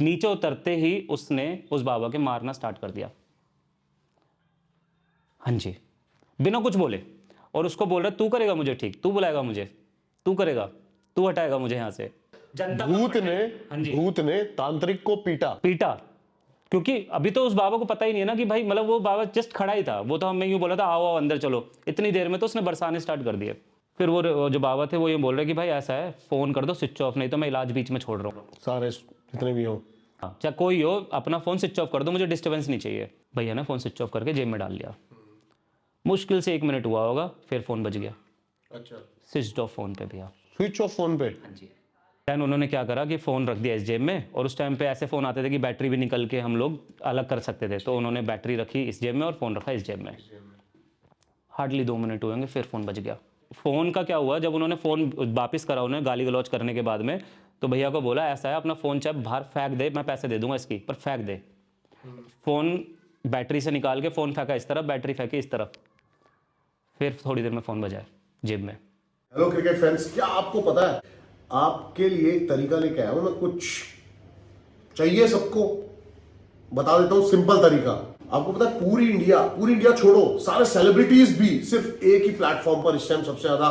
नीचे उतरते ही उसने उस बाबा के मारना स्टार्ट कर दिया। हाँ जी, बिना कुछ बोले। और उसको बोल रहा तू करेगा मुझे ठीक, तू बुलाएगा मुझे, तू करेगा, तू हटाएगा मुझे यहाँ से। भूत ने तांत्रिक को पीटा, क्योंकि अभी तो उस बाबा को पता ही नहीं है ना कि भाई मतलब वो बाबा जस्ट खड़ा ही था, वो तो हमें यूं बोला था आओ आओ अंदर चलो, इतनी देर में तो उसने बरसाने स्टार्ट कर दिए। फिर वो जो बाबा थे वो ये बोल रहे कि भाई ऐसा है, फोन कर दो स्विच ऑफ, नहीं तो मैं इलाज बीच में छोड़ रहा हूँ। सारे जितने भी हो, हाँ, चाहे कोई हो, अपना फोन स्विच ऑफ कर दो, मुझे डिस्टर्बेंस नहीं चाहिए। भैया ने फोन स्विच ऑफ करके जेब में डाल लिया। मुश्किल से 1 मिनट हुआ होगा, फिर फोन बज गया। अच्छा, स्विच ऑफ फोन पे भैया। स्विच ऑफ फोन पे। हाँ जी। दैन उन्होंने क्या करा कि फ़ोन रख दिया इस जेब में, और उस टाइम पे ऐसे फ़ोन आते थे कि बैटरी भी निकल के हम लोग अलग कर सकते थे, तो उन्होंने बैटरी रखी इस जेब में और फ़ोन रखा इस जेब में। हार्डली 2 मिनट हुए होंगे, फिर फ़ोन बज गया। फ़ोन का क्या हुआ, जब उन्होंने फ़ोन वापस करा, उन्हें गाली गलौज करने के बाद में, तो भैया को बोला ऐसा है अपना फ़ोन चाहे बाहर फेंक दे, मैं पैसे दे दूंगा इसकी, पर फेंक दे। फ़ोन बैटरी से निकाल के फ़ोन फेंका इस तरफ, बैटरी फेंकी इस तरफ, फिर थोड़ी देर में फ़ोन बजाए जेब में। हेलो क्रिकेट फैंस, क्या आपको पता है आपके लिए एक तरीका लेके आया हूं मैं, कुछ चाहिए सबको, बता देता हूं सिंपल तरीका। आपको पता है पूरी इंडिया छोड़ो, सारे सेलिब्रिटीज भी सिर्फ एक ही प्लेटफॉर्म पर इस टाइम सबसे ज्यादा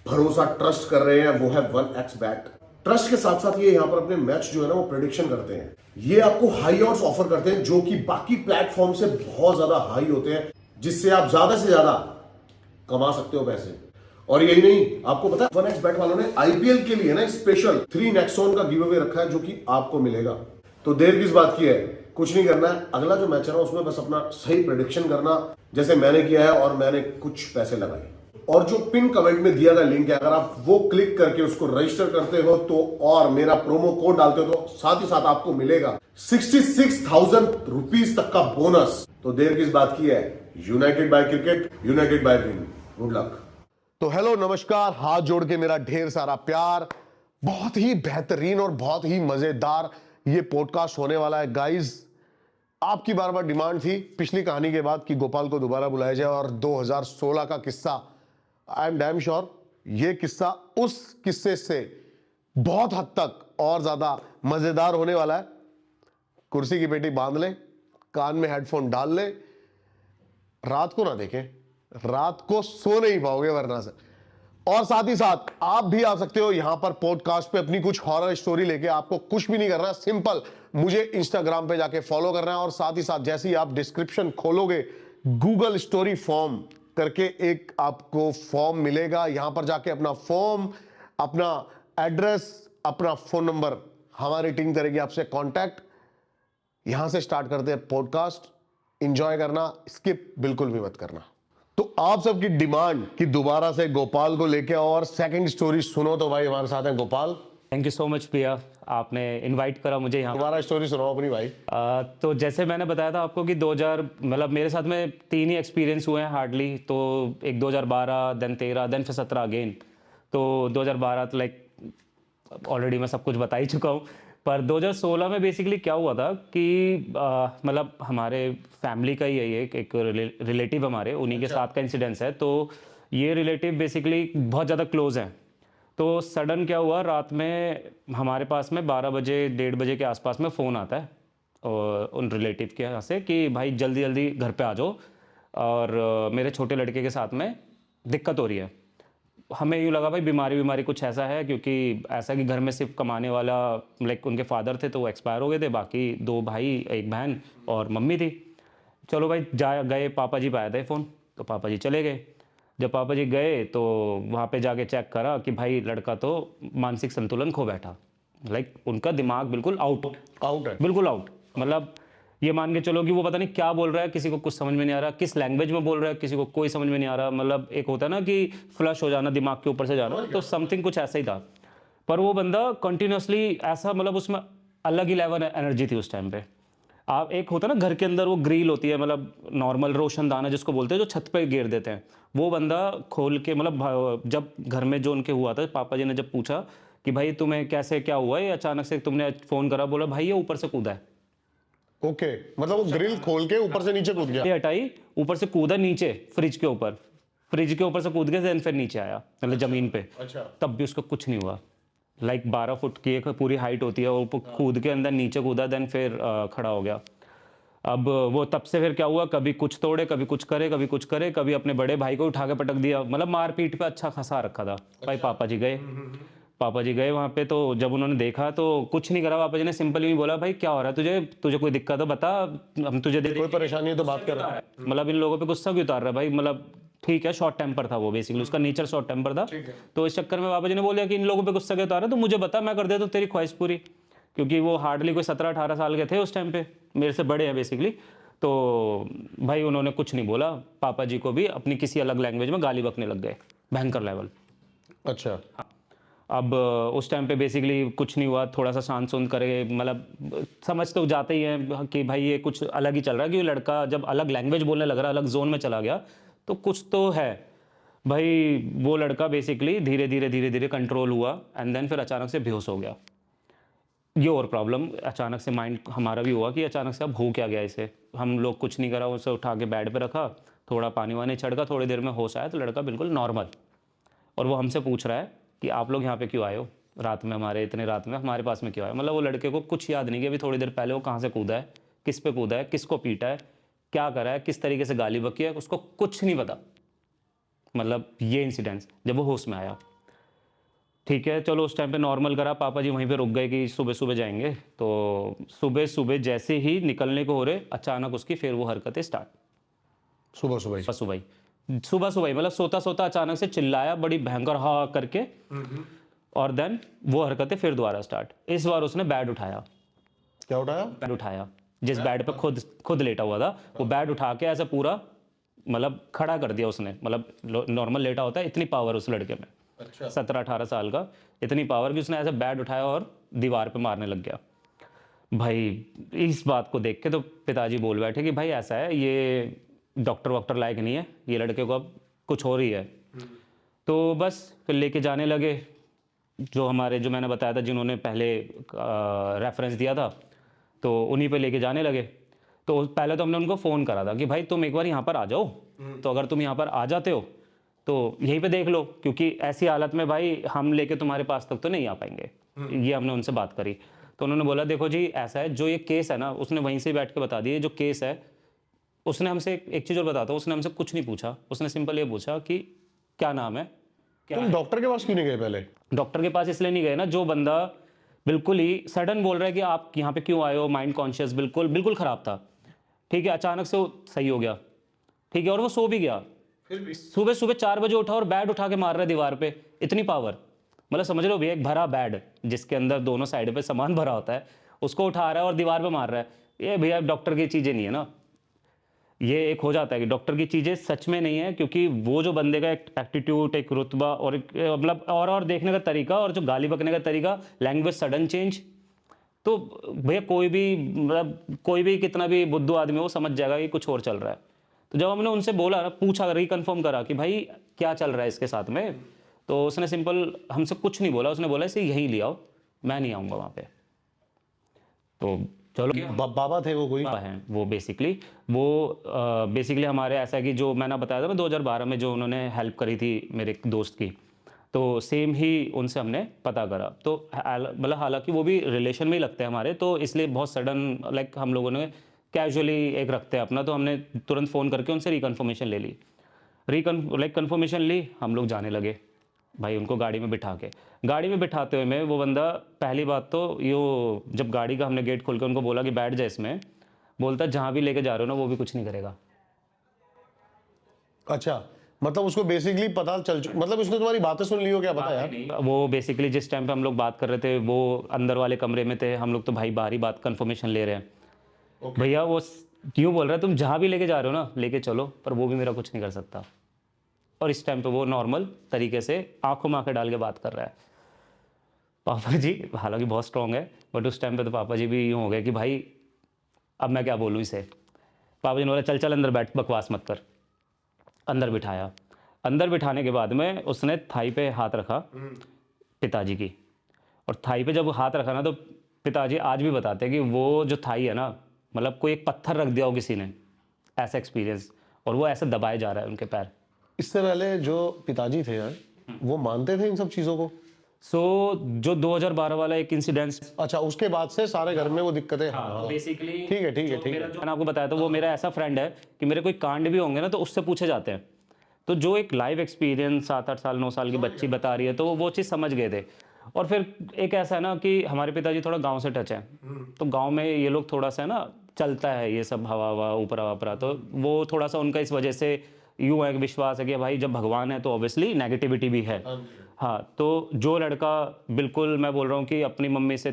भरोसा ट्रस्ट कर रहे हैं, वो है 1xBet। ट्रस्ट के साथ साथ ये यहाँ पर अपने मैच जो है ना वो प्रेडिक्शन करते हैं। ये आपको हाई ऑड्स ऑफर करते हैं जो कि बाकी प्लेटफॉर्म से बहुत ज्यादा हाई होते हैं, जिससे आप ज्यादा से ज्यादा कमा सकते हो पैसे। और यही नहीं, आपको पता है 1xBet वालों ने आईपीएल के लिए ना स्पेशल 3 नेक्सॉन का गिव अवे रखा है जो कि आपको मिलेगा। तो देर किस बात की है, कुछ नहीं करना है, अगला जो मैच है ना उसमें बस अपना सही प्रेडिक्शन करना, जैसे मैंने किया है, और मैंने कुछ पैसे लगाए। और जो पिन कमेंट में दिया गया लिंक है, अगर आप वो क्लिक करके उसको रजिस्टर करते हो तो, और मेरा प्रोमो कोड डालते हो तो साथ ही साथ आपको मिलेगा 66,000 रुपीज तक का बोनस। तो देर किस बात की है, united by cricket, united by win. Good luck. तो हेलो नमस्कार, हाथ जोड़ के मेरा ढेर सारा प्यार। बहुत ही बेहतरीन और बहुत ही मजेदार ये पॉडकास्ट होने वाला है गाइस। आपकी बार बार डिमांड थी पिछली कहानी के बाद कि गोपाल को दोबारा बुलाया जाए, और 2016 का किस्सा, आई एम डैम श्योर ये किस्सा उस किस्से से बहुत हद तक और ज्यादा मजेदार होने वाला है। कुर्सी की पेटी बांध ले, कान में हेडफोन डाल ले, रात को ना देखें, रात को सो नहीं पाओगे वरना से। और साथ ही साथ आप भी आ सकते हो यहां पर पॉडकास्ट पे अपनी कुछ हॉरर स्टोरी लेके। आपको कुछ भी नहीं करना, सिंपल मुझे इंस्टाग्राम पे जाके फॉलो करना है, और साथ ही साथ जैसे ही आप डिस्क्रिप्शन खोलोगे गूगल स्टोरी फॉर्म करके एक आपको फॉर्म मिलेगा, यहां पर जाके अपना फॉर्म, अपना एड्रेस, अपना फोन नंबर, हमारी टीम करेगी आपसे कांटेक्ट। यहां से स्टार्ट करते हैं पॉडकास्ट। एंजॉय करना, स्किप बिल्कुल भी मत करना। तो आप सबकी डिमांड कि दोबारा से गोपाल को लेके आओ और सेकंड स्टोरी सुनो, तो भाई हमारे साथ हैं Gopal. Thank you so much Priya, आपने इनवाइट करा मुझे यहाँ। दोबारा स्टोरी सुनाओ अपनी भाई। तो जैसे मैंने बताया था आपको कि 2000 मतलब मेरे साथ में 3 ही एक्सपीरियंस हुए हैं हार्डली। तो एक 2012, देन 13, देन फिर 17 अगेन। तो 2012 तो लाइक ऑलरेडी मैं सब कुछ बता ही चुका हूँ। पर 2016 में बेसिकली क्या हुआ था कि मतलब हमारे फैमिली का ही है ये, एक रिलेटिव हमारे, उन्हीं के साथ का इंसिडेंस है। तो ये रिलेटिव बेसिकली बहुत ज़्यादा क्लोज हैं। तो सडन क्या हुआ, रात में हमारे पास में 12 बजे 1:30 बजे के आसपास में फ़ोन आता है और उन रिलेटिव के यहाँ से कि भाई जल्दी जल्दी घर पे आ जाओ, और मेरे छोटे लड़के के साथ में दिक्कत हो रही है। हमें यूँ लगा भाई बीमारी कुछ ऐसा है, क्योंकि ऐसा कि घर में सिर्फ कमाने वाला लाइक उनके फादर थे तो वो एक्सपायर हो गए थे, बाकी 2 भाई 1 बहन और मम्मी थी। चलो भाई जा गए, पापा जी पे आया था फ़ोन, तो पापा जी चले गए। जब पापा जी गए तो वहाँ पे जाके चेक करा कि भाई लड़का तो मानसिक संतुलन खो बैठा, लाइक उनका दिमाग बिल्कुल आउट है, बिल्कुल आउट। मतलब ये मान के चलो कि वो पता नहीं क्या बोल रहा है, किसी को कुछ समझ में नहीं आ रहा, किस लैंग्वेज में बोल रहा है किसी को कोई समझ में नहीं आ रहा। मतलब एक होता है ना कि फ्लश हो जाना, दिमाग के ऊपर से जाना, तो समथिंग कुछ ऐसा ही था। पर वो बंदा कंटिन्यूसली ऐसा, मतलब उसमें अलग ही लेवल एनर्जी थी उस टाइम पे। आप एक होता है ना घर के अंदर वो ग्रिल होती है, मतलब नॉर्मल रोशनदाना जिसको बोलते हैं, जो छत पे गिर देते हैं, वो बंदा खोल के, मतलब जब घर में जो उनके हुआ था, पापा जी ने जब पूछा कि भाई तुम्हें कैसे क्या हुआ है, अचानक से तुमने फ़ोन करा, बोला भाई ये ऊपर से कूदा है। ओके, मतलब वो ग्रिल खोल के ऊपर से नीचे कूद गया। ये हटाई, ऊपर से कूदा नीचे फ्रिज के ऊपर से कूद के फिर नीचे आया, मतलब जमीन पे। अच्छा। तब भी उसको कुछ नहीं हुआ। लाइक 12 फुट की एक पूरी हाइट होती है, वो कूद के अंदर नीचे कूदा, देन फिर खड़ा हो गया। अब वो तब से फिर क्या हुआ, कभी कुछ तोड़े, कभी कुछ करे, कभी कुछ करे, कभी अपने बड़े भाई को उठा के पटक दिया, मतलब मारपीट पे अच्छा खासा रखा था भाई। पापा जी गए, पापा जी गए वहाँ पे, तो जब उन्होंने देखा तो कुछ नहीं करा। पापा जी ने सिंपल ही बोला, भाई क्या हो रहा है तुझे, तुझे कोई दिक्कत है बता, हम तुझे दे कोई परेशानी है तो बात कर रहा है। मतलब इन लोगों पे गुस्सा क्यों उतार रहा है भाई, मतलब ठीक है शॉर्ट टेम्पर था वो, बेसिकली उसका नेचर शॉर्ट टेम्पर था। तो इस चक्कर में पापा जी ने बोला कि इन लोगों पे गुस्सा क्यों उतार रहा है, तो मुझे बता, मैं कर देता हूँ तेरी ख्वाहिश पूरी। क्योंकि वो हार्डली कोई 17-18 साल के थे उस टाइम पे, मेरे से बड़े हैं बेसिकली। तो भाई उन्होंने कुछ नहीं बोला, पापा जी को भी अपनी किसी अलग लैंग्वेज में गाली बकने लग गए, भयंकर लेवल। अच्छा, अब उस टाइम पे बेसिकली कुछ नहीं हुआ, थोड़ा सा शांत सुन करे, मतलब समझ तो जाते ही हैं कि भाई ये कुछ अलग ही चल रहा है, क्योंकि लड़का जब अलग लैंग्वेज बोलने लग रहा है, अलग जोन में चला गया, तो कुछ तो है भाई। वो लड़का बेसिकली धीरे धीरे कंट्रोल हुआ, एंड देन फिर अचानक से बेहोश हो गया। ये और प्रॉब्लम, अचानक से माइंड हमारा भी हुआ कि अचानक से अब हो क्या गया इसे। हम लोग कुछ नहीं करा, उसे उठा के बेड पे रखा, थोड़ा पानी वानी छिड़का, थोड़ी देर में होश आया तो लड़का बिल्कुल नॉर्मल। और वो हमसे पूछ रहा है कि आप लोग यहाँ पे क्यों आए हो रात में, हमारे इतने रात में हमारे पास में क्यों आए। मतलब वो लड़के को कुछ याद नहीं कि अभी थोड़ी देर पहले वो कहाँ से कूदा है, किस पे कूदा है, किसको पीटा है, क्या करा है, किस तरीके से गाली बकी है, उसको कुछ नहीं पता। मतलब ये इंसिडेंट्स जब वो होश में आया, ठीक है चलो उस टाइम पे नॉर्मल करा, पापा जी वहीं पे रुक गए कि सुबह सुबह जाएंगे। तो सुबह सुबह जैसे ही निकलने को हो रहे, अचानक उसकी फिर वो हरकतें स्टार्ट। सुबह सुबह ही। सुबह सुबह मतलब सोता सोता अचानक से चिल्लाया बड़ी भयंकर हाँ करके, और देन वो हरकतें फिर दोबारा स्टार्ट। इस बार उसने बेड उठाया। क्या उठाया? बेड उठाया, जिस बेड पे खुद लेटा हुआ था, वो बेड उठा के ऐसे पूरा मतलब खड़ा कर दिया उसने। मतलब नॉर्मल लेटा होता है, इतनी पावर उस लड़के में। अच्छा। 17-18 साल का, इतनी पावर कि उसने ऐसे बैट उठाया और दीवार पे मारने लग गया। भाई इस बात को देख के तो पिताजी बोल बैठे कि भाई ऐसा है, ये डॉक्टर वॉक्टर लायक नहीं है, ये लड़के को अब कुछ हो रही है। तो बस फिर लेके जाने लगे, जो मैंने बताया था, जिन्होंने पहले रेफरेंस दिया था, तो उन्हीं पे लेके जाने लगे। तो पहले तो हमने उनको फ़ोन करा था कि भाई तुम एक बार यहाँ पर आ जाओ, तो अगर तुम यहाँ पर आ जाते हो तो यहीं पे देख लो, क्योंकि ऐसी हालत में भाई हम लेके तुम्हारे पास तक तो नहीं आ पाएंगे। ये हमने उनसे बात करी, तो उन्होंने बोला देखो जी ऐसा है, जो ये केस है ना, उसने वहीं से बैठ के बता दिया जो केस है। उसने हमसे एक चीज़ और बताता हूँ, उसने हमसे कुछ नहीं पूछा, उसने सिंपल ये पूछा कि क्या नाम है। तुम डॉक्टर के पास क्यों नहीं गए पहले? डॉक्टर के पास इसलिए नहीं गए ना, जो बंदा बिल्कुल ही सडन बोल रहा है कि आप यहाँ पे क्यों आए हो, माइंड कॉन्शियस बिल्कुल बिल्कुल ख़राब था, ठीक है, अचानक से वो सही हो गया, ठीक है, और वो सो भी गया। सुबह सुबह 4 बजे उठा और बैट उठा के मार रहा है दीवार पे, इतनी पावर। मतलब समझ लो भैया, एक भरा बैड जिसके अंदर दोनों साइड पे सामान भरा होता है, उसको उठा रहा है और दीवार पे मार रहा है। ये भैया डॉक्टर की चीज़ें नहीं है ना। ये एक हो जाता है कि डॉक्टर की चीज़ें सच में नहीं है, क्योंकि वो जो बंदे का एक एटीट्यूड, एक रुतबा और मतलब और देखने का तरीका, और जो गाली बकने का तरीका, लैंग्वेज सडन चेंज, तो भैया कोई भी मतलब कोई भी कितना भी बुद्धू आदमी हो वो समझ जाएगा कि कुछ और चल रहा है। तो जब हमने उनसे बोला ना, पूछा, रिकन्फर्म करा कि भाई क्या चल रहा है इसके साथ में, तो उसने सिंपल हमसे कुछ नहीं बोला, उसने बोला इसे यहीं ले आओ, मैं नहीं आऊँगा वहाँ पे। तो चलो बाबा थे वो कोई? हैं वो बेसिकली हमारे ऐसा है कि जो मैंने बताया था ना 2012 में जो उन्होंने हेल्प करी थी मेरे एक दोस्त की, तो सेम ही उनसे हमने पता करा। तो मतलब हालांकि वो भी रिलेशन में ही लगते हैं हमारे, तो इसलिए बहुत सडन लाइक हम लोगों ने कैजुअली एक रखते हैं अपना, तो हमने तुरंत फ़ोन करके उनसे रिकन्फर्मेशन ले ली। कन्फर्मेशन ली, हम लोग जाने लगे भाई उनको गाड़ी में बिठा के। गाड़ी में बिठाते हुए में वो बंदा, पहली बात तो यो जब गाड़ी का हमने गेट खोल के उनको बोला कि बैठ जाए इसमें, बोलता जहाँ भी लेके जा रहे हो ना वो भी कुछ नहीं करेगा। अच्छा, मतलब उसको बेसिकली पता मतलब उसने तुम्हारी बातें सुन ली हो, क्या पता यार? वो बेसिकली जिस टाइम पे हम लोग बात कर रहे थे वो अंदर वाले कमरे में थे, हम लोग तो भाई बाहर ही बात कन्फर्मेशन ले रहे हैं। भैया वो क्यों बोल रहा है तुम जहाँ भी लेके जा रहे हो ना लेके चलो, पर वो भी मेरा कुछ नहीं कर सकता। और इस टाइम पे वो नॉर्मल तरीके से आंखों में आंखें डाल के बात कर रहा है। पापा जी हालांकि बहुत स्ट्रॉन्ग है, बट उस टाइम पे तो पापा जी भी यूँ हो गए कि भाई अब मैं क्या बोलूँ इसे। पापा जी ने बोला चल चल अंदर बैठ, बकवास मत कर। अंदर बिठाया। अंदर बिठाने के बाद में उसने थाई पे हाथ रखा पिताजी की, और थाई पे जब हाथ रखा ना, तो पिताजी आज भी बताते हैं कि वो जो थाई है ना, मतलब कोई एक पत्थर रख दिया हो किसी ने, ऐसा एक्सपीरियंस, और वो ऐसे दबाए जा रहा है उनके पैर। इससे पहले जो पिताजी थे यार, वो मानते थे इन सब चीज़ों को? सो जो 2012 वाला एक इंसिडेंट, अच्छा, उसके बाद से सारे घर में वो दिक्कतें। हाँ, बेसिकली ठीक है ठीक है ठीक है। मैंने आपको बताया था, वो मेरा ऐसा फ्रेंड है कि मेरे कोई कांड भी होंगे ना तो उससे पूछे जाते हैं। तो जो एक लाइव एक्सपीरियंस 7-8 साल 9 साल की बच्ची बता रही है, तो वो चीज़ समझ गए थे। और फिर एक ऐसा है ना कि हमारे पिताजी थोड़ा गांव से टच है, तो गांव में ये लोग थोड़ा सा ना चलता है ये सब हवा हवा ऊपरा वपरा, तो वो थोड़ा सा उनका इस वजह से यूँ है कि विश्वास है कि भाई जब भगवान है तो ऑब्वियसली नेगेटिविटी भी है। हाँ, तो जो लड़का बिल्कुल मैं बोल रहा हूँ कि अपनी मम्मी से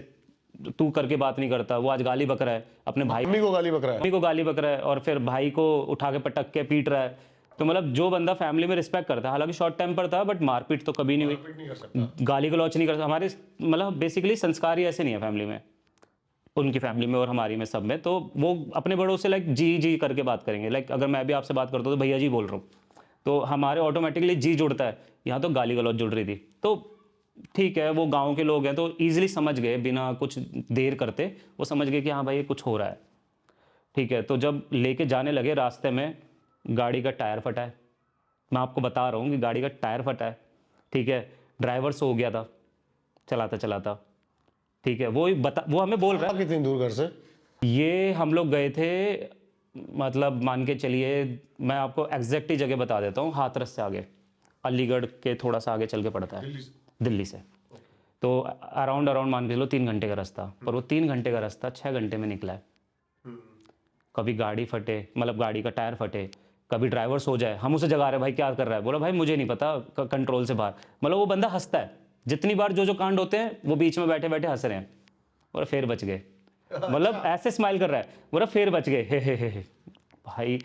तू करके बात नहीं करता, वो आज गाली बक रहा है अपने भाई मम्मी को गाली बक रहा है। मम्मी को गाली बक रहा है और फिर भाई को उठा के पटक के पीट रहा है। तो मतलब जो बंदा फैमिली में रिस्पेक्ट करता है, हालांकि शॉर्ट टेम्पर था बट मारपीट तो कभी नहीं हुई, गाली गलौच नहीं करता। हमारे मतलब बेसिकली संस्कार ही ऐसे नहीं है फैमिली में, उनकी फैमिली में और हमारी में सब में। तो वो अपने बड़ों से लाइक जी जी करके बात करेंगे। लाइक अगर मैं भी आपसे बात करता हूँ तो भैया जी बोल रहा हूँ, तो हमारे ऑटोमेटिकली जी जुड़ता है। यहाँ तो गाली गलौच जुड़ रही थी, तो ठीक है, वो गांव के लोग हैं तो ईजिली समझ गए, बिना कुछ देर करते वो समझ गए कि हाँ भाई ये कुछ हो रहा है। ठीक है, तो जब लेके जाने लगे रास्ते में गाड़ी का टायर फटा है। मैं आपको बता रहा हूँ कि गाड़ी का टायर फटा है। ठीक है, ड्राइवर सो गया था चलाता चलाता। ठीक है, वो हमें बोल रहा है। कितनी दूर घर से? ये हम लोग गए थे, मतलब मान के चलिए मैं आपको एग्जैक्ट ही जगह बता देता हूँ, हाथरस से आगे, अलीगढ़ के थोड़ा सा आगे चल के पड़ता है, दिल्ली से। तो अराउंड मान के चलो 3 घंटे का रास्ता, पर वो 3 घंटे का रास्ता 6 घंटे में निकला है। कभी गाड़ी फटे, मतलब गाड़ी का टायर फटे, कभी ड्राइवर सो जाए, हम उसे जगा रहे भाई क्या कर रहा है, बोला भाई मुझे नहीं पता, कंट्रोल से बाहर। मतलब वो बंदा हंसता है, जितनी बार जो कांड होते हैं वो बीच में बैठे बैठे हंस रहे हैं, और फिर बच गए। मतलब ऐसे स्माइल कर रहा है, बोला फिर बच गए, हे। भाई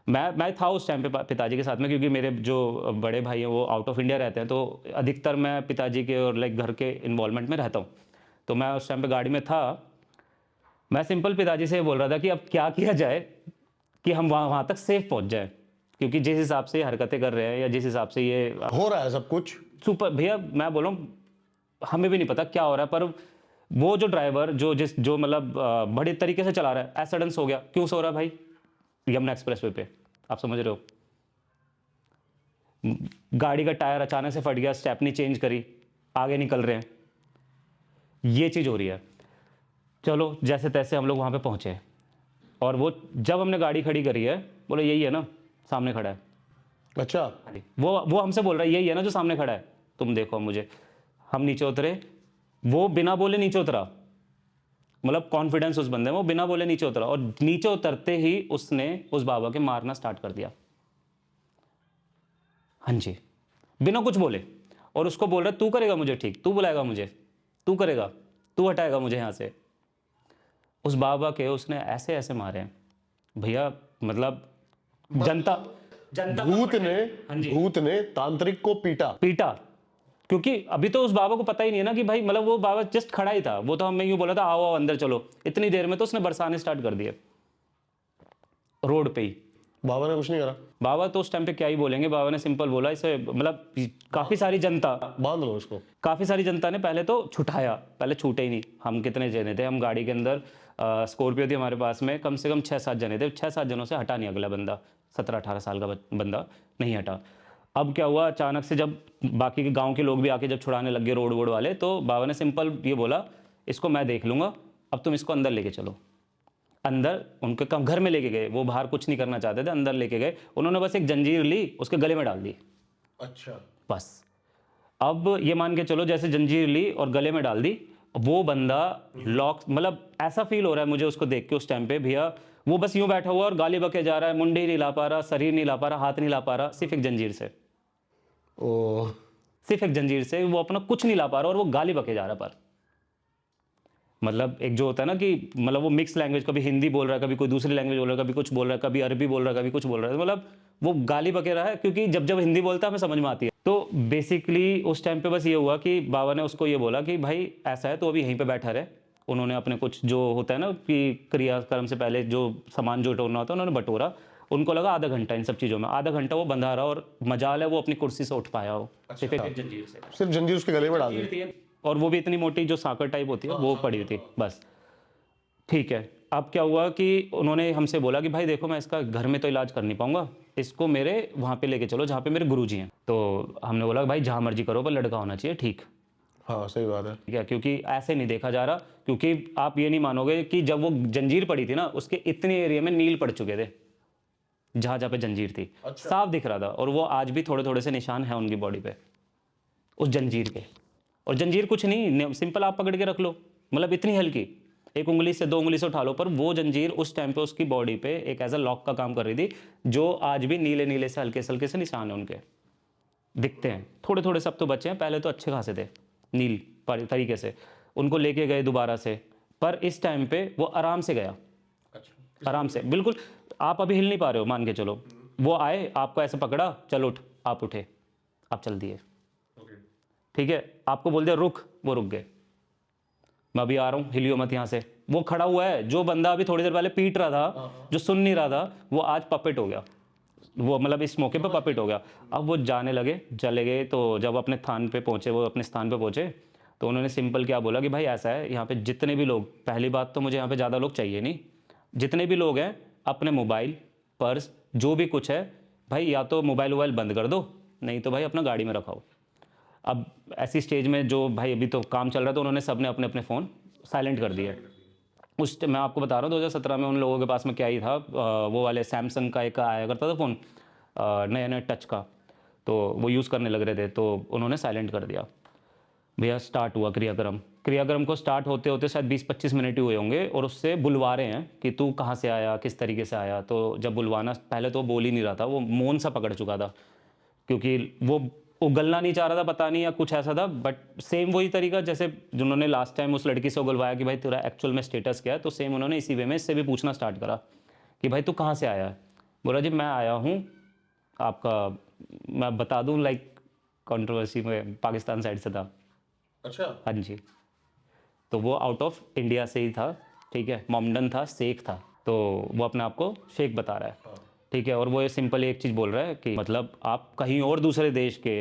मैं था उस टाइम पे पिताजी के साथ में, क्योंकि मेरे जो बड़े भाई हैं वो आउट ऑफ इंडिया रहते हैं, तो अधिकतर मैं पिताजी के और लाइक घर के इन्वॉल्वमेंट में रहता हूँ। तो मैं उस टाइम पे गाड़ी में था, मैं सिंपल पिताजी से बोल रहा था कि अब क्या किया जाए कि हम वहाँ तक सेफ पहुँच जाए, क्योंकि जिस हिसाब से ये हरकतें कर रहे हैं या जिस हिसाब से ये हो रहा है सब कुछ सुपर, भैया मैं बोल रहा हूँ हमें भी नहीं पता क्या हो रहा है, पर वो जो ड्राइवर जो मतलब बड़े तरीके से चला रहा है, एक्सीडेंट हो गया। क्यों सो रहा है भाई? यमुना एक्सप्रेसवे पे, आप समझ रहे हो, गाड़ी का टायर अचानक से फट गया, स्टेपनी चेंज करी, आगे निकल रहे हैं, ये चीज़ हो रही है। चलो जैसे तैसे हम लोग वहाँ पे पहुँचे, और वो जब हमने गाड़ी खड़ी करी है, बोले यही है ना सामने खड़ा है। अच्छा, वो हमसे बोल रहा है यही है ना जो सामने खड़ा है, तुम देखो मुझे। हम नीचे उतरे, वो बिना बोले नीचे उतरा, मतलब कॉन्फिडेंस उस बंदे में, वो बिना बोले नीचे उतरा, और नीचे उतरते ही उसने उस बाबा के मारना स्टार्ट कर दिया। हाँ जी, बिना कुछ बोले। और उसको बोल रहा है तू करेगा मुझे ठीक, तू बुलाएगा मुझे, तू करेगा, तू हटाएगा मुझे यहाँ से। उस बाबा के उसने ऐसे ऐसे मारे हैं भैया, मतलब जनता भूत ने तांत्रिक को पीटा। क्योंकि अभी तो उस बाबा को पता ही नहीं है ना कि भाई, मतलब वो बाबा जस्ट खड़ा ही था, वो तो हमें यूं बोला था आओ आओ अंदर चलो, इतनी देर में तो उसने बरसाने स्टार्ट कर दिए रोड पे ही। बाबा ने कुछ नहीं करा? बाबा तो उस टाइम पे क्या ही बोलेंगे, बाबा ने सिंपल बोला इसे, मतलब काफी सारी जनता, बांध लो इसको। काफी सारी जनता ने पहले तो छुटाया, पहले छूटे ही नहीं। हम कितने जने थे, हम गाड़ी के अंदर स्कॉर्पियो थी हमारे पास में, कम से कम 6-7 जने थे, 6-7 जनों से हटा नहीं अगला बंदा, 17-18 साल का बंदा नहीं हटा। अब क्या हुआ, अचानक से जब बाकी के गांव के लोग भी आके जब छुड़ाने लग गए रोड वोड वाले, तो बाबा ने सिंपल ये बोला इसको मैं देख लूँगा, अब तुम इसको अंदर लेके चलो। अंदर उनके कम घर में लेके गए, वो बाहर कुछ नहीं करना चाहते थे, अंदर लेके गए। उन्होंने बस एक जंजीर ली, उसके गले में डाल दी। अच्छा, बस अब ये मान के चलो जैसे जंजीर ली और गले में डाल दी, वो बंदा लॉक, मतलब ऐसा फील हो रहा है मुझे उसको देख के उस टाइम पे भैया, वो बस यूं बैठा हुआ और गाली बके जा रहा है, मुंडी नहीं ला पा रहा, शरीर नहीं ला पा रहा, हाथ नहीं ला पा रहा, सिर्फ एक जंजीर से, सिर्फ एक जंजीर से वो अपना कुछ नहीं ला पा रहा, और वो गाली बके जा रहा। पर मतलब एक जो होता है ना कि मतलब वो मिक्स लैंग्वेज, कभी हिंदी बोल रहा है, कभी कोई दूसरी लैंग्वेज बोल रहा है, कभी कुछ बोल रहा है, कभी अरबी बोल रहा है, कभी कुछ बोल रहा है, मतलब वो गाली बके रहा है, क्योंकि जब हिंदी बोलता है हमें समझ में आती है। तो बेसिकली उस टाइम पे बस ये हुआ कि बाबा ने उसको ये बोला कि भाई ऐसा है तो अभी यहीं पे बैठा रहे। उन्होंने अपने कुछ जो होता है ना कि क्रियाक्रम से पहले जो सामान जो टोरना होता है उन्होंने बटोरा, उनको लगा आधा घंटा इन सब चीज़ों में, आधा घंटा वो बंधा रहा, और मजाल है वो अपनी कुर्सी से उठ पाया हो। सिर्फ एक जंजीर से, सिर्फ जंजीर उसके गले में डाल दी, और वो भी इतनी मोटी जो साकर टाइप होती है वो पड़ी हुई थी बस। ठीक है, अब क्या हुआ कि उन्होंने हमसे बोला कि भाई देखो मैं इसका घर में तो इलाज कर नहीं पाऊंगा, इसको मेरे वहाँ पे लेके चलो जहाँ पे मेरे गुरुजी हैं। तो हमने बोला भाई जहाँ मर्जी करो पर लड़का होना चाहिए ठीक। हाँ सही बात है। ठीक है, क्योंकि ऐसे नहीं देखा जा रहा, क्योंकि आप ये नहीं मानोगे कि जब वो जंजीर पड़ी थी ना, उसके इतने एरिया में नील पड़ चुके थे जहाँ जहाँ पे जंजीर थी। साफ दिख रहा था, और वो आज भी थोड़े थोड़े से निशान है उनकी बॉडी पे उस जंजीर के। और जंजीर कुछ नहीं, सिंपल आप पकड़ के रख लो, मतलब इतनी हल्की, एक उंगली से 2 उंगली से उठा लो, पर वो जंजीर उस टाइम पे उसकी बॉडी पे एक एज अ लॉक का काम कर रही थी, जो आज भी नीले नीले से हल्के से निशान है उनके दिखते हैं। थोड़े थोड़े सब तो बचे हैं, पहले तो अच्छे खासे थे नील तरीके से। उनको लेके गए दोबारा से, पर इस टाइम पे वो आराम से गया, आराम से बिल्कुल। आप अभी हिल नहीं पा रहे हो, मान के चलो, वो आए, आपको ऐसे पकड़ा, चल उठ, आप उठे, आप चल दिए, ठीक है। आपको बोल दिया रुक, वो रुक गए, मैं अभी आ रहा हूँ, हिलियो मत यहाँ से। वो खड़ा हुआ है, जो बंदा अभी थोड़ी देर पहले पीट रहा था, जो सुन नहीं रहा था, वो आज पपेट हो गया, वो मतलब इस मौके पे पपेट हो गया। अब वो जाने लगे, चले गए। तो जब अपने स्थान पे पहुंचे, वो अपने स्थान पे पहुंचे, तो उन्होंने सिंपल क्या बोला कि भाई ऐसा है, यहाँ पे जितने भी लोग, पहली बात तो मुझे यहाँ पे ज़्यादा लोग चाहिए नहीं, जितने भी लोग हैं अपने मोबाइल, पर्स, जो भी कुछ है भाई, या तो मोबाइल वोबाइल बंद कर दो, नहीं तो भाई अपना गाड़ी में रखाओ। अब ऐसी स्टेज में जो भाई अभी तो काम चल रहा था, तो उन्होंने सबने अपने अपने फ़ोन साइलेंट कर दिए। मैं आपको बता रहा हूँ 2017 में उन लोगों के पास में क्या ही था, वो वाले सैमसंग का एक आया करता था फ़ोन, नया नया टच का, तो वो यूज़ करने लग रहे थे, तो उन्होंने साइलेंट कर दिया। भैया स्टार्ट हुआ क्रियाक्रम को स्टार्ट होते होते शायद 20-25 मिनट ही हुए होंगे, और उससे बुलवा रहे हैं कि तू कहाँ से आया, किस तरीके से आया। तो जब बुलवाना, पहले तो बोल ही नहीं रहा था, वो मौन सा पकड़ चुका था, क्योंकि वो उगलना नहीं चाह रहा था, पता नहीं या कुछ ऐसा था। बट सेम वही तरीका जैसे जिन्होंने लास्ट टाइम उस लड़की से उगलवाया कि भाई तेरा एक्चुअल में स्टेटस क्या है, तो सेम उन्होंने इसी वे में इससे भी पूछना स्टार्ट करा कि भाई तू कहाँ से आया है। बोला जी मैं आया हूँ आपका, मैं बता दूँ लाइक कंट्रोवर्सी में पाकिस्तान साइड से था। अच्छा। हाँ जी, तो वो आउट ऑफ इंडिया से ही था, ठीक है, मोमडन था, शेख था, तो वो अपने आप को शेख बता रहा है, ठीक है। और वो ये सिंपल एक चीज़ बोल रहा है कि मतलब आप कहीं और दूसरे देश के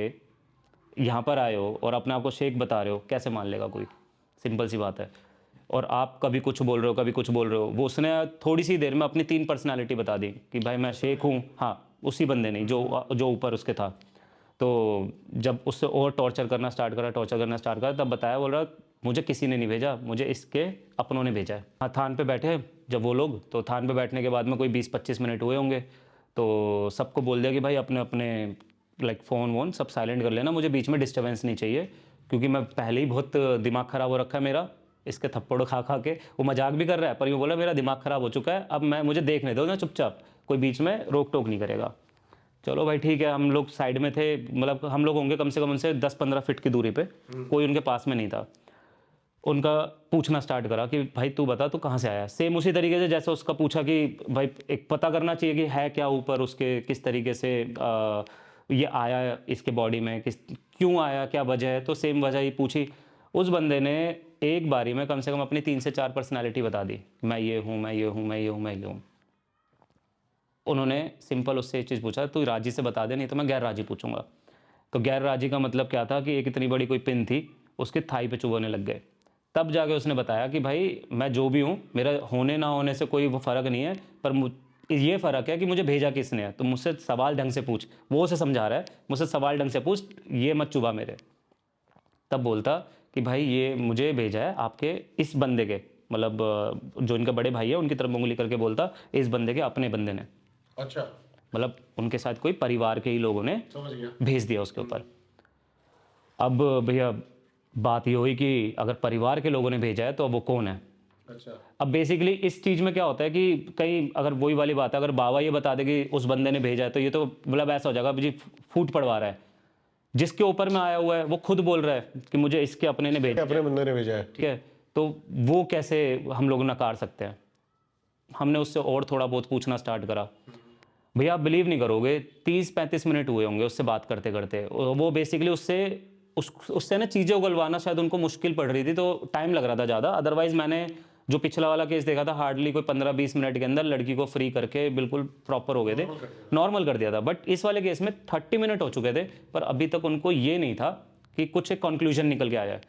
यहाँ पर आए हो और अपने आप को शेख बता रहे हो, कैसे मान लेगा कोई, सिंपल सी बात है। और आप कभी कुछ बोल रहे हो, कभी कुछ बोल रहे हो। वो उसने थोड़ी सी देर में अपनी 3 पर्सनालिटी बता दी कि भाई मैं शेख हूँ। हाँ, उसी बंदे ने जो ऊपर उसके था। तो जब उससे और टॉर्चर करना स्टार्ट करा, तब बताया, बोल रहा मुझे किसी ने नहीं भेजा, मुझे इसके अपनों ने भेजा है। हाँ, थान पे बैठे जब वो लोग, तो थान पे बैठने के बाद में कोई 20-25 मिनट हुए होंगे, तो सबको बोल दिया कि भाई अपने अपने लाइक फ़ोन वोन सब साइलेंट कर लेना, मुझे बीच में डिस्टर्बेंस नहीं चाहिए, क्योंकि मैं पहले ही बहुत दिमाग ख़राब हो रखा है मेरा, इसके थप्पड़ खा खा के। वो मजाक भी कर रहा है, पर ये बोला मेरा दिमाग ख़राब हो चुका है, अब मैं मुझे देखने दो ना चुपचाप, कोई बीच में रोक टोक नहीं करेगा। चलो भाई ठीक है, हम लोग साइड में थे, मतलब हम लोग होंगे कम से कम उनसे 10-15 फीट की दूरी पे, कोई उनके पास में नहीं था। उनका पूछना स्टार्ट करा कि भाई तू बता, तू कहाँ से आया। सेम उसी तरीके से जैसे उसका पूछा कि भाई एक पता करना चाहिए कि है क्या ऊपर उसके, किस तरीके से ये आया इसके बॉडी में, क्यों आया, क्या वजह है। तो सेम वजह ही पूछी। उस बंदे ने एक बारी में कम से कम अपनी 3 से 4 पर्सनैलिटी बता दी, मैं ये हूँ, मैं ये हूँ, मैं ये हूँ, मैं ये हूँ। उन्होंने सिंपल उससे एक चीज़ पूछा, तू राजी से बता दे, नहीं तो मैं गैर राजी पूछूंगा। तो गैर राजी का मतलब क्या था कि एक इतनी बड़ी कोई पिन थी, उसके थाई पे चुभने लग गए। तब जाके उसने बताया कि भाई मैं जो भी हूँ, मेरा होने ना होने से कोई वो फ़र्क नहीं है, पर ये फ़र्क है कि मुझे भेजा किसने है। तो मुझसे सवाल ढंग से पूछ, वो उसे समझा रहा है, मुझसे सवाल ढंग से पूछ, ये मत चुभा मेरे। तब बोलता कि भाई ये मुझे भेजा है आपके इस बंदे के, मतलब जो इनका बड़े भाई है उनकी तरफ उंगली करके बोलता, इस बंदे के अपने बंदे ने। अच्छा, मतलब उनके साथ कोई परिवार के ही लोगों ने समझ गया, भेज दिया उसके ऊपर। अब भैया बात ये हुई कि अगर परिवार के लोगों ने भेजा है तो अब वो कौन है। अच्छा, अब बेसिकली इस चीज़ में क्या होता है कि कहीं अगर वही वाली बात है, अगर बाबा ये बता दे कि उस बंदे ने भेजा है, तो ये तो मतलब ऐसा हो जाएगा जी फूट पड़वा रहा है। जिसके ऊपर में आया हुआ है वो खुद बोल रहा है कि मुझे इसके अपने ने भेजा, अपने बंदे ने भेजा है, ठीक है, तो वो कैसे हम लोग नकार सकते हैं। हमने उससे और थोड़ा बहुत पूछना स्टार्ट करा। भैया आप बिलीव नहीं करोगे, 30-35 मिनट हुए होंगे उससे बात करते करते। वो बेसिकली उससे ना चीज़ें उगलवाना शायद उनको मुश्किल पड़ रही थी, तो टाइम लग रहा था ज़्यादा। अदरवाइज़ मैंने जो पिछला वाला केस देखा था, हार्डली कोई 15-20 मिनट के अंदर लड़की को फ्री करके बिल्कुल प्रॉपर हो गए थे, नॉर्मल कर दिया था। बट इस वाले केस में 30 मिनट हो चुके थे, पर अभी तक उनको ये नहीं था कि कुछ एक कंक्लूजन निकल के आ जाए।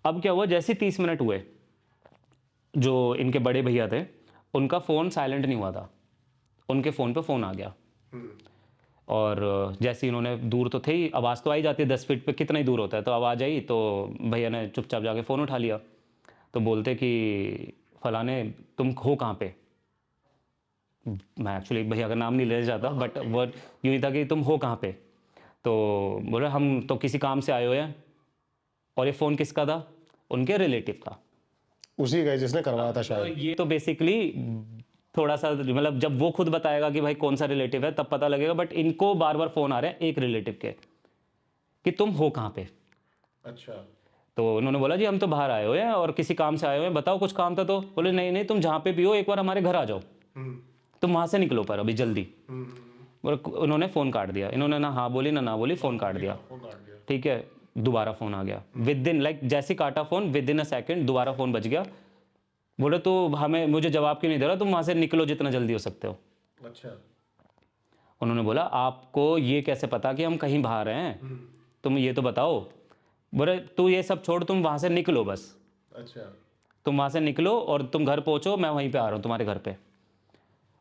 अब क्या हुआ, जैसे 30 मिनट हुए, जो इनके बड़े भैया थे उनका फ़ोन साइलेंट नहीं हुआ था, उनके फ़ोन पे फ़ोन आ गया। और जैसे ही इन्होंने, दूर तो थे ही, आवाज़ तो आई जाती है 10 फीट पे, कितना ही दूर होता है, तो आवाज़ आई तो भैया ने चुपचाप जाके फ़ोन उठा लिया। तो बोलते कि फलाने तुम हो कहाँ पे। मैं एक्चुअली भैया का नाम नहीं लेना चाहता, बट वो यूँ ही था कि तुम हो कहाँ पे। तो बोले हम तो किसी काम से आए हुए हैं। और ये फ़ोन किसका था? उनके रिलेटिव का। उसी का जिसने करवाया था तो शायद। ये तो बेसिकली थोड़ा सा, मतलब जब वो खुद बताएगा कि भाई कौन सा रिलेटिव है तब पता लगेगा, बट इनको बार बार फ़ोन आ रहे हैं एक रिलेटिव के कि तुम हो कहाँ पे। अच्छा। तो उन्होंने बोला जी हम तो बाहर आए हुए हैं और किसी काम से आए हुए हैं, बताओ कुछ काम था। तो बोले नहीं नहीं, तुम जहाँ पे भी हो एक बार हमारे घर आ जाओ, तुम वहाँ से निकलो पर अभी जल्दी। और उन्होंने फ़ोन काट दिया। इन्होंने ना हाँ बोली ना बोली, फ़ोन काट दिया। ठीक है, दोबारा फ़ोन आ गया विद इन, लाइक जैसे काटा phone with in a second दोबारा फ़ोन बज गया। बोले तो हमें, मुझे जवाब क्यों नहीं दे रहा, तुम वहाँ से निकलो जितना जल्दी हो सकते हो। अच्छा। उन्होंने बोला आपको ये कैसे पता कि हम कहीं बाहर हैं, तुम ये तो बताओ। बोले तू ये सब छोड़, तुम वहाँ से निकलो बस, अच्छा। तुम वहाँ से निकलो और तुम घर पहुँचो, मैं वहीं पे आ रहा हूँ तुम्हारे घर पे।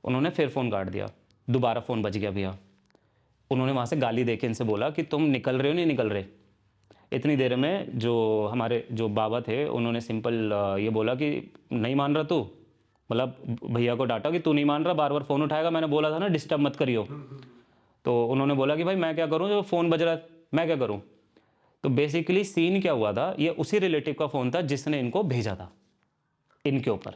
उन्होंने फिर फ़ोन काट दिया, दोबारा फ़ोन बज गया भैया। उन्होंने वहाँ से गाली दे के इनसे बोला कि तुम निकल रहे हो नहीं निकल रहे। इतनी देर में जो हमारे जो बाबा थे उन्होंने सिंपल ये बोला कि नहीं मान रहा तू, मतलब भैया को डांटा कि तू नहीं मान रहा, बार बार फ़ोन उठाएगा, मैंने बोला था ना डिस्टर्ब मत करियो। तो उन्होंने बोला कि भाई मैं क्या करूँ, जो फ़ोन बज रहा है मैं क्या करूँ। तो बेसिकली सीन क्या हुआ था, ये उसी रिलेटिव का फ़ोन था जिसने इनको भेजा था इनके ऊपर।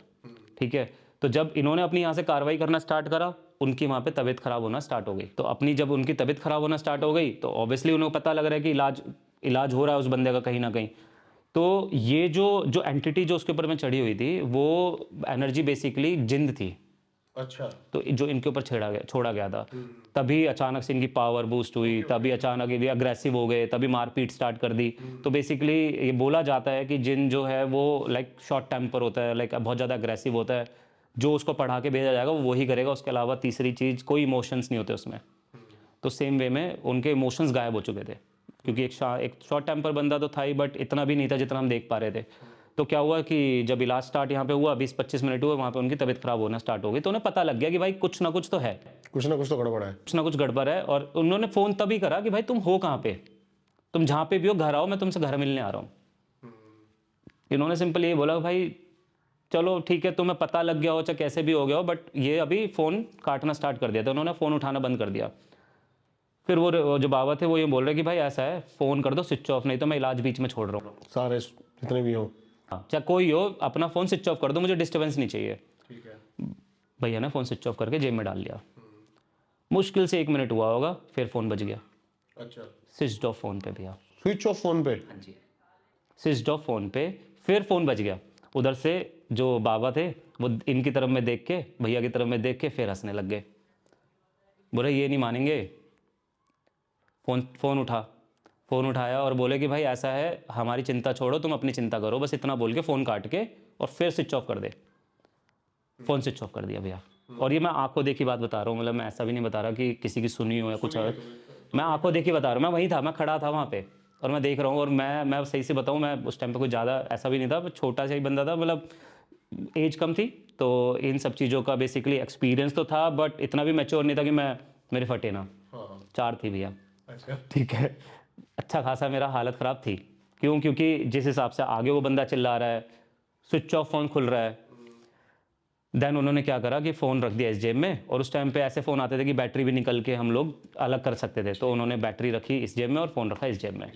ठीक है, तो जब इन्होंने अपनी यहाँ से कार्रवाई करना स्टार्ट करा, उनकी वहाँ पे तबीयत खराब होना स्टार्ट हो गई। तो अपनी जब उनकी तबीयत खराब होना स्टार्ट हो गई तो ऑब्वियसली उन्हें पता लग रहा है कि इलाज हो रहा है उस बंदे का कहीं ना कहीं। तो ये जो एंटिटी जो उसके ऊपर में चढ़ी हुई थी, वो एनर्जी बेसिकली जिंद थी। अच्छा। तो जो इनके ऊपर छोड़ा गया था, तभी अचानक से इनकी पावर बूस्ट हुई, तभी अचानक ये अग्रेसिव हो गए, तभी मारपीट स्टार्ट कर दी। तो बेसिकली ये बोला जाता है कि जिन जो है वो लाइक शॉर्ट टेम्पर होता है, लाइक बहुत ज़्यादा अग्रेसिव होता है, जो उसको पढ़ा के भेजा जाएगा वो वही करेगा, उसके अलावा तीसरी चीज़ कोई इमोशंस नहीं होते उसमें। तो सेम वे में उनके इमोशंस गायब हो चुके थे, क्योंकि एक शॉर्ट टेम्पर बंदा तो था ही, बट इतना भी नहीं था जितना हम देख पा रहे थे। तो क्या हुआ कि जब इलाज स्टार्ट यहाँ पे हुआ, 20-25 मिनट हुए, वहाँ पे उनकी तबीयत खराब होना स्टार्ट हो गई। तो उन्हें पता लग गया कि भाई कुछ ना कुछ तो है, कुछ ना कुछ तो गड़बड़ है। कुछ ना कुछ गड़बड़ है। और उन्होंने फ़ोन तभी करा कि भाई तुम हो कहाँ पे, तुम जहाँ पे भी हो घर आओ, मैं तुमसे घर मिलने आ रहा हूँ। इन्होंने सिंपल ये बोला भाई चलो ठीक है, तुम्हें पता लग गया हो चाहे कैसे भी हो गया हो, बट ये अभी फ़ोन काटना स्टार्ट कर दिया था। उन्होंने फ़ोन उठाना बंद कर दिया। फिर वो जो बाबा थे वो ये बोल रहे कि भाई ऐसा है, फ़ोन कर दो स्विच ऑफ, नहीं तो मैं इलाज बीच में छोड़ रहा हूँ। सारे जितने भी हो, हाँ, चाहे कोई हो, अपना फ़ोन स्विच ऑफ कर दो, मुझे डिस्टर्बेंस नहीं चाहिए। ठीक है। भैया ने फ़ोन स्विच ऑफ करके जेब में डाल लिया। मुश्किल से 1 मिनट हुआ होगा, फिर फ़ोन बज गया। अच्छा। स्विच ऑफ फ़ोन पे भैया। स्विच ऑफ फोन पे। हाँ जी, स्विच ऑफ फ़ोन पे, फिर फ़ोन बज गया। उधर से जो बाबा थे वो इनकी तरफ में देख के, भैया की तरफ में देख के फिर हंसने लग गए। बोले ये नहीं मानेंगे, फ़ोन उठाया और बोले कि भाई ऐसा है, हमारी चिंता छोड़ो, तुम अपनी चिंता करो, बस इतना बोल के फ़ोन काट के और फिर स्विच ऑफ कर दे। फ़ोन स्विच ऑफ कर दिया भैया। और ये मैं आंखों देखी बात बता रहा हूँ, मतलब मैं ऐसा भी नहीं बता रहा कि किसी की सुनी हो या कुछ और, मैं आंखों देखी बता रहा हूँ। मैं वहीं था, मैं खड़ा था वहाँ पे और मैं देख रहा हूँ। और मैं सही से बताऊँ, मैं उस टाइम पे कुछ ज़्यादा ऐसा भी नहीं था, छोटा सा ही बंदा था, मतलब एज कम थी। तो इन सब चीज़ों का बेसिकली एक्सपीरियंस तो था, बट इतना भी मैच्योर नहीं था कि मेरे फटे ना। हाँ। 4 थी भैया। अच्छा। ठीक है, अच्छा खासा मेरा हालत ख़राब थी। क्यों? क्योंकि जिस हिसाब से आगे वो बंदा चिल्ला रहा है, स्विच ऑफ फ़ोन खुल रहा है। देन उन्होंने क्या करा कि फ़ोन रख दिया इस जेब में, और उस टाइम पे ऐसे फ़ोन आते थे कि बैटरी भी निकल के हम लोग अलग कर सकते थे। तो उन्होंने बैटरी रखी इस जेब में और फ़ोन रखा इस जेब में।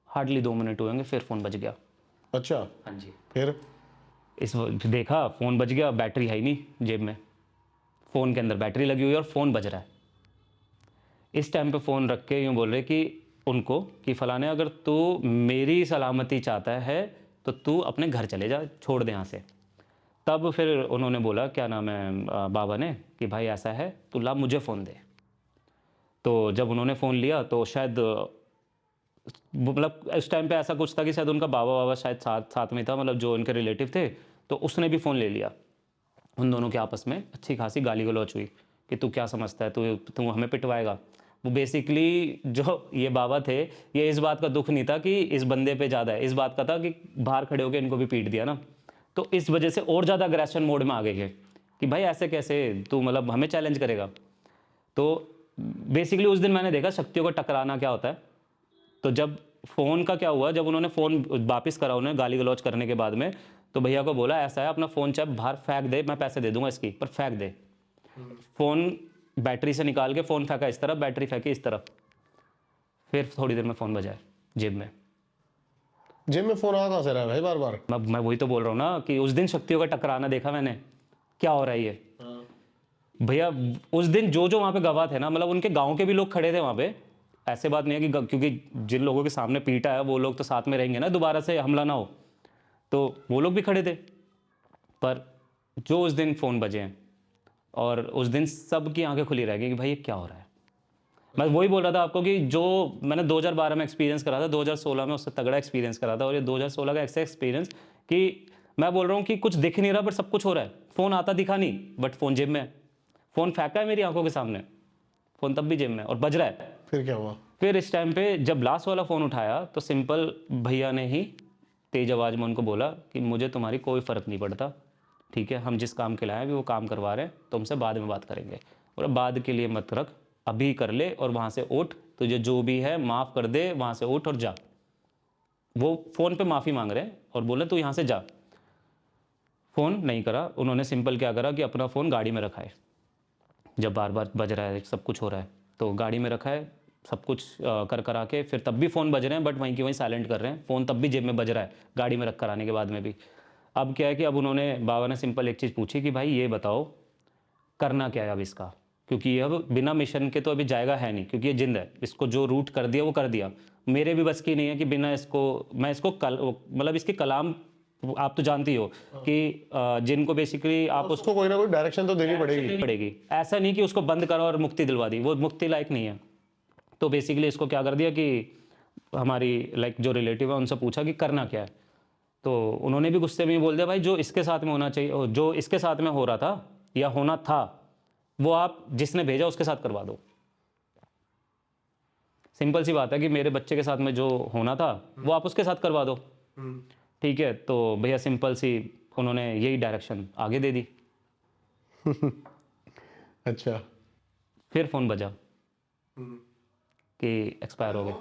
हार्डली 2 मिनट हुए होंगे, फिर फ़ोन बज गया। अच्छा। हाँ जी। फिर देखा फ़ोन बज गया, बैटरी है ही नहीं जेब में, फ़ोन के अंदर बैटरी लगी हुई है और फ़ोन बज रहा है। इस टाइम पे फ़ोन रख के यूँ बोल रहे कि उनको कि फ़लाने अगर तू मेरी सलामती चाहता है तो तू अपने घर चले जा, छोड़ दे यहाँ से। तब फिर उन्होंने बोला, क्या नाम है बाबा ने, कि भाई ऐसा है तू ला मुझे फ़ोन दे। तो जब उन्होंने फ़ोन लिया तो शायद मतलब उस टाइम पे ऐसा कुछ था कि शायद उनका बाबा शायद साथ में था, मतलब जो उनके रिलेटिव थे, तो उसने भी फ़ोन ले लिया। उन दोनों के आपस में अच्छी खासी गाली गलौच हुई कि तू क्या समझता है, तू हमें पिटवाएगा। वो बेसिकली जो ये बाबा थे, ये इस बात का दुख नहीं था कि इस बंदे पे ज़्यादा है, इस बात का था कि बाहर खड़े होकर इनको भी पीट दिया ना। तो इस वजह से और ज़्यादा अग्रेशन मोड में आ गए थे कि भाई ऐसे कैसे तू, मतलब हमें चैलेंज करेगा। तो बेसिकली उस दिन मैंने देखा शक्तियों का टकराना क्या होता है। तो जब फ़ोन का क्या हुआ, जब उन्होंने फ़ोन वापस करा, उन्होंने गाली गलौज करने के बाद में, तो भैया को बोला ऐसा है अपना फ़ोन चाहे बाहर फेंक दे, मैं पैसे दे दूंगा इसकी, पर फेंक दे। फ़ोन बैटरी से निकाल के फ़ोन फेंका इस तरफ, बैटरी फेंकी इस तरफ। फिर थोड़ी देर में फ़ोन बजाए जेब में। जेब में फोन आ कहाँ से रहा है भाई बार बार? मैं वही तो बोल रहा हूँ ना कि उस दिन शक्तियों का टकराना देखा मैंने, क्या हो रहा है ये। भैया उस दिन जो जो वहाँ पे गवाह थे ना, मतलब उनके गांव के भी लोग खड़े थे वहाँ पे। ऐसे बात नहीं है कि क्योंकि जिन लोगों के सामने पीटा है वो लोग तो साथ में रहेंगे ना, दोबारा से हमला ना हो, तो वो लोग भी खड़े थे। पर जो उस दिन फ़ोन बजे हैं और उस दिन सबकी आंखें खुली रह गई कि भाई ये क्या हो रहा है। मैं वही बोल रहा था आपको कि जो मैंने 2012 में एक्सपीरियंस करा था, 2016 में उससे तगड़ा एक्सपीरियंस करा था, और ये 2016 का ऐसा एक्सपीरियंस कि मैं बोल रहा हूँ कि कुछ दिख नहीं रहा बट सब कुछ हो रहा है। फ़ोन आता दिखा नहीं बट फ़ोन जेब में है, फ़ोन फेंका है मेरी आंखों के सामने, फ़ोन तब भी जेब में और बज रहा है। फिर क्या हुआ? फिर इस टाइम पे जब लास्ट वाला फ़ोन उठाया तो सिंपल भैया ने ही तेज़ आवाज़ में उनको बोला कि मुझे तुम्हारी कोई फ़र्क नहीं पड़ता, ठीक है, हम जिस काम के लाए हैं अभी वो काम करवा रहे हैं, तुमसे बाद में बात करेंगे, और बाद के लिए मत रख, अभी कर ले और वहाँ से उठ, तुझे जो भी है माफ़ कर दे, वहाँ से उठ और जा। वो फ़ोन पे माफ़ी मांग रहे हैं और बोले तू यहाँ से जा। फ़ोन नहीं करा उन्होंने, सिंपल क्या करा कि अपना फ़ोन गाड़ी में रखा है। जब बार बार बज रहा है, सब कुछ हो रहा है, तो गाड़ी में रखा है, सब कुछ कर करा के फिर तब भी फ़ोन बज रहे हैं बट वहीं की वहीं साइलेंट कर रहे हैं। फ़ोन तब भी जेब में बज रहा है, गाड़ी में रख कर आने के बाद में भी। अब क्या है कि अब उन्होंने, बाबा ने सिंपल एक चीज़ पूछी कि भाई ये बताओ करना क्या है अब इसका, क्योंकि ये अब बिना मिशन के तो अभी जाएगा है नहीं, क्योंकि ये जिंद है, इसको जो रूट कर दिया वो कर दिया। मेरे भी बस की नहीं है कि बिना इसको, मैं इसको मतलब इसकी कलाम आप तो जानती हो कि जिनको बेसिकली आप उसको कोई ना कोई डायरेक्शन तो देनी पड़ेगी। ऐसा नहीं कि उसको बंद करो और मुक्ति दिलवा दी, वो मुक्ति लायक नहीं है। तो बेसिकली इसको क्या कर दिया कि हमारी लाइक जो रिलेटिव है उनसे पूछा कि करना क्या है, तो उन्होंने भी गुस्से में ही बोल दिया भाई जो इसके साथ में होना चाहिए, जो इसके साथ में हो रहा था या होना था, वो आप जिसने भेजा उसके साथ करवा दो। सिंपल सी बात है कि मेरे बच्चे के साथ में जो होना था वो आप उसके साथ करवा दो, ठीक है। तो भैया सिंपल सी उन्होंने यही डायरेक्शन आगे दे दी। अच्छा, फिर फ़ोन बजा कि एक्सपायर हो गए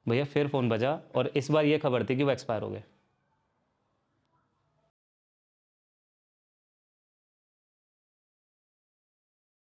भैया, फिर फ़ोन बजा और इस बार ये खबर थी कि वो एक्सपायर हो गए।